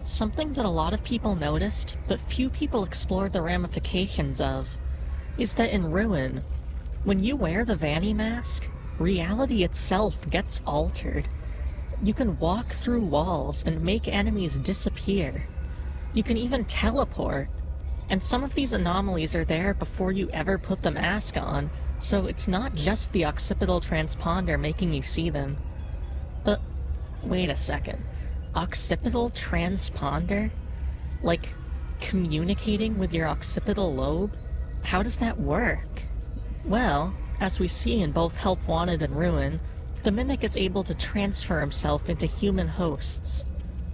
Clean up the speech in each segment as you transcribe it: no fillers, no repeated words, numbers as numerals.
Something that a lot of people noticed, but few people explored the ramifications of, is that in Ruin, when you wear the Vanny mask, reality itself gets altered. You can walk through walls and make enemies disappear. You can even teleport. And some of these anomalies are there before you ever put the mask on, so it's not just the occipital transponder making you see them. But wait a second. Occipital transponder? Like, communicating with your occipital lobe? How does that work? Well, as we see in both Help Wanted and Ruin, the Mimic is able to transfer himself into human hosts.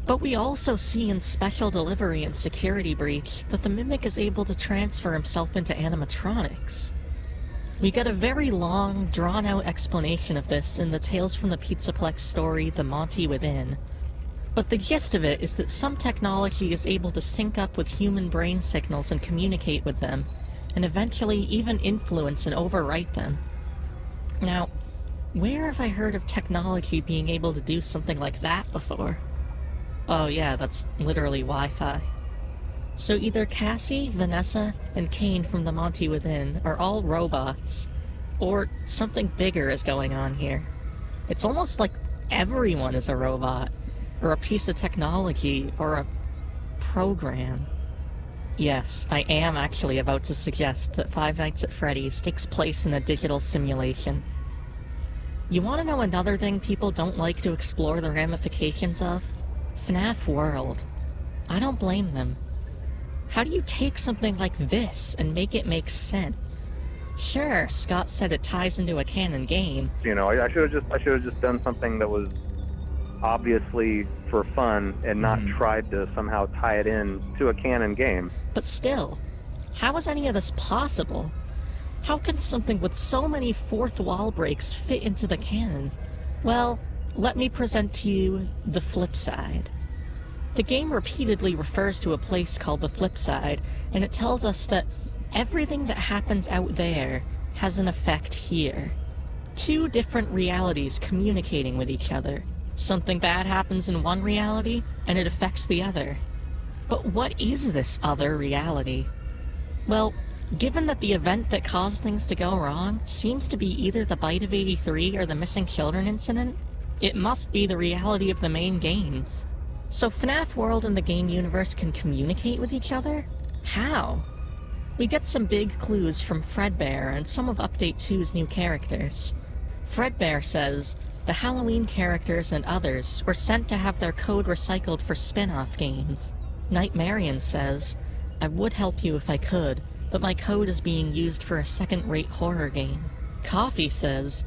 But we also see in Special Delivery and Security Breach that the Mimic is able to transfer himself into animatronics. We get a very long, drawn-out explanation of this in the Tales from the Pizzaplex story, The Monty Within. But the gist of it is that some technology is able to sync up with human brain signals and communicate with them, and eventually even influence and overwrite them. Now, where have I heard of technology being able to do something like that before? Oh yeah, that's literally Wi-Fi. So either Cassie, Vanessa, and Kane from The Monty Within are all robots, or something bigger is going on here. It's almost like everyone is a robot, or a piece of technology, or a program. Yes, I am actually about to suggest that Five Nights at Freddy's takes place in a digital simulation. You want to know another thing people don't like to explore the ramifications of? FNAF World. I don't blame them. How do you take something like this and make it make sense? Sure, Scott said it ties into a canon game. You know, I should have just done something that was obviously for fun and not tried to somehow tie it in to a canon game. But still, how is any of this possible? How can something with so many fourth wall breaks fit into the canon? Well, let me present to you the flip side. The game repeatedly refers to a place called the flip side, and it tells us that everything that happens out there has an effect here. Two different realities communicating with each other. Something bad happens in one reality, and it affects the other. But what is this other reality? Well, given that the event that caused things to go wrong seems to be either the Bite of 83 or the Missing Children incident, it must be the reality of the main games. So FNAF World and the game universe can communicate with each other? How? We get some big clues from Fredbear and some of Update 2's new characters. Fredbear says, the Halloween characters and others were sent to have their code recycled for spin-off games. Nightmarian says, I would help you if I could, but my code is being used for a second-rate horror game. Coffee says,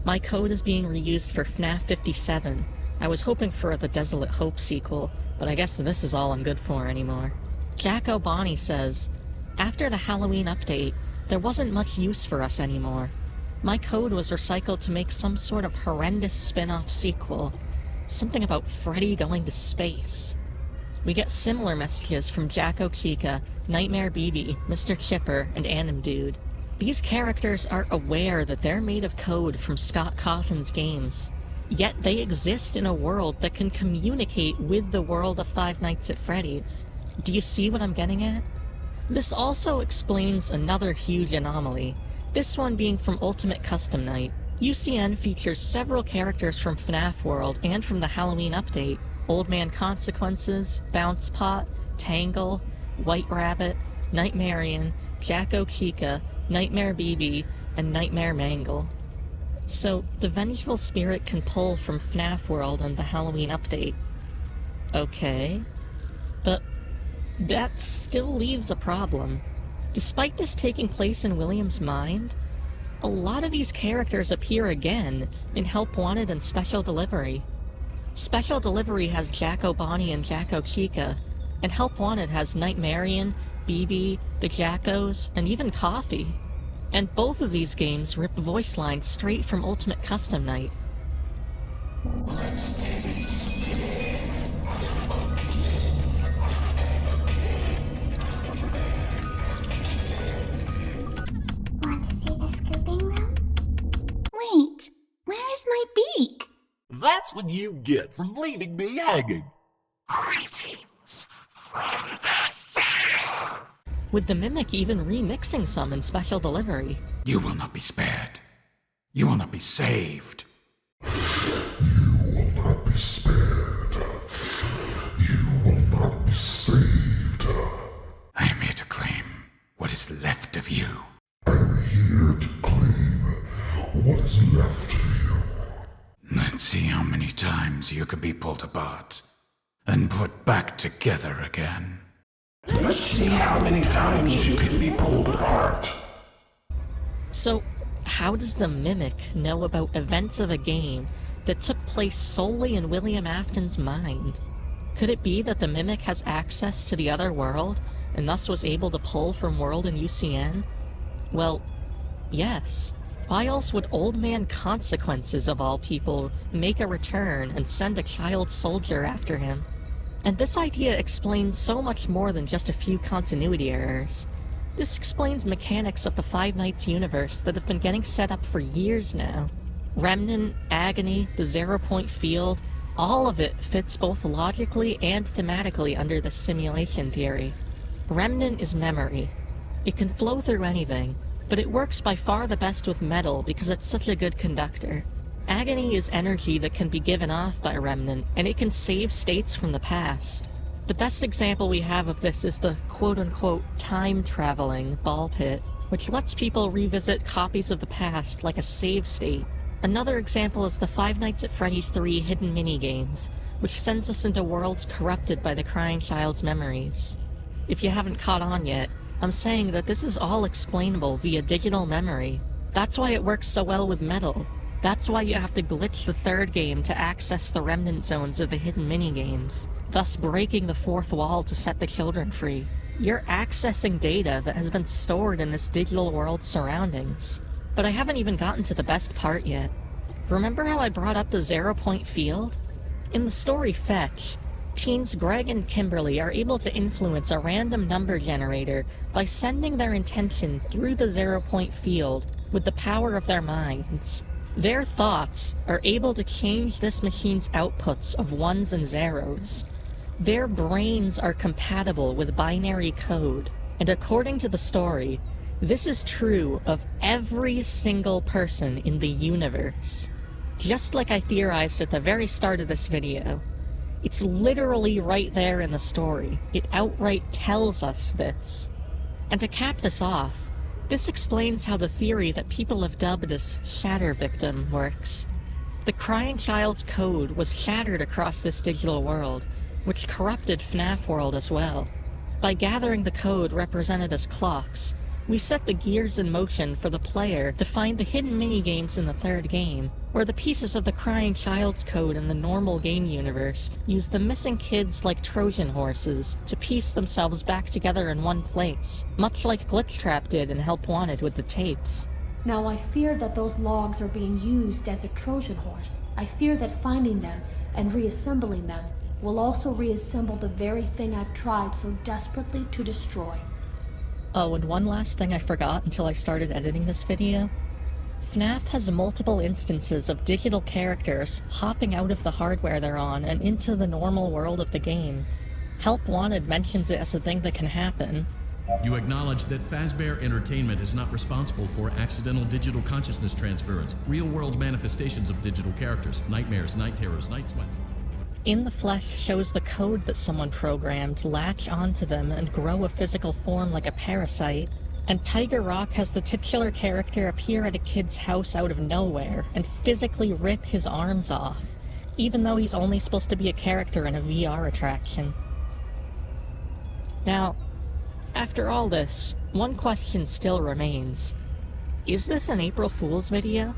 my code is being reused for FNAF 57. I was hoping for the Desolate Hope sequel, but I guess this is all I'm good for anymore. Jack O'Bonney says, after the Halloween update, there wasn't much use for us anymore. My code was recycled to make some sort of horrendous spin-off sequel. Something about Freddy going to space. We get similar messages from Jack O'Chica, Nightmare BB, Mr. Chipper, and Anim Dude. These characters are aware that they're made of code from Scott Cawthon's games, yet they exist in a world that can communicate with the world of Five Nights at Freddy's. Do you see what I'm getting at? This also explains another huge anomaly, this one being from Ultimate Custom Night. UCN features several characters from FNAF World and from the Halloween update. Old Man Consequences, Bounce Pot, Tangle, White Rabbit, Nightmarian, Jack O'Chica, Nightmare BB, and Nightmare Mangle. So, the Vengeful Spirit can pull from FNAF World and the Halloween update. Okay. But that still leaves a problem. Despite this taking place in William's mind, a lot of these characters appear again in Help Wanted and Special Delivery. Special Delivery has Jack O'Bonney and Jack O'Chica, and Help Wanted has Nightmarian, BB, the Jackos, and even Coffee. And both of these games rip voice lines straight from Ultimate Custom Night. Want to see the scooping room? Wait, where is my beak? That's what you get from leaving me hanging. Greetings. with the Mimic even remixing some in special delivery. You will not be spared. You will not be saved. You will not be spared. You will not be saved. I am here to claim what is left of you. I'm here to claim what is left of you. Let's see how many times you can be pulled apart and put back together again. Let's see how many times you can be pulled apart. So, how does the Mimic know about events of a game that took place solely in William Afton's mind? Could it be that the Mimic has access to the other world, and thus was able to pull from World and UCN? Well, yes. Why else would Old Man Consequences, of all people, make a return and send a child soldier after him? And this idea explains so much more than just a few continuity errors. This explains mechanics of the Five Nights universe that have been getting set up for years now. Remnant, Agony, the zero-point field, all of it fits both logically and thematically under the simulation theory. Remnant is memory. It can flow through anything, but it works by far the best with metal because it's such a good conductor. Agony is energy that can be given off by Remnant, and it can save states from the past. The best example we have of this is the quote-unquote time-traveling ball pit, which lets people revisit copies of the past like a save state. Another example is the Five Nights at Freddy's 3 hidden minigames, which sends us into worlds corrupted by the crying child's memories. If you haven't caught on yet, I'm saying that this is all explainable via digital memory. That's why it works so well with metal. That's why you have to glitch the third game to access the remnant zones of the hidden minigames, thus breaking the fourth wall to set the children free. You're accessing data that has been stored in this digital world's surroundings. But I haven't even gotten to the best part yet. Remember how I brought up the zero-point field? In the story Fetch, teens Greg and Kimberly are able to influence a random number generator by sending their intention through the zero-point field with the power of their minds. Their thoughts are able to change this machine's outputs of ones and zeros. Their brains are compatible with binary code, and according to the story, this is true of every single person in the universe. Just like I theorized at the very start of this video. It's literally right there in the story. It outright tells us this. And to cap this off, this explains how the theory that people have dubbed as Shatter Victim works. The crying child's code was shattered across this digital world, which corrupted FNAF World as well. By gathering the code represented as clocks, we set the gears in motion for the player to find the hidden minigames in the third game, where the pieces of the crying child's code in the normal game universe use the missing kids like Trojan horses to piece themselves back together in one place, much like Glitchtrap did in Help Wanted with the tapes. Now I fear that those logs are being used as a Trojan horse. I fear that finding them and reassembling them will also reassemble the very thing I've tried so desperately to destroy. Oh, and one last thing I forgot until I started editing this video. FNAF has multiple instances of digital characters hopping out of the hardware they're on and into the normal world of the games. Help Wanted mentions it as a thing that can happen. You acknowledge that Fazbear Entertainment is not responsible for accidental digital consciousness transference, real-world manifestations of digital characters, nightmares, night terrors, night sweats. In the Flesh shows the code that someone programmed latch onto them and grow a physical form like a parasite. And Tiger Rock has the titular character appear at a kid's house out of nowhere and physically rip his arms off, even though he's only supposed to be a character in a VR attraction. Now, after all this, one question still remains. Is this an April Fool's video?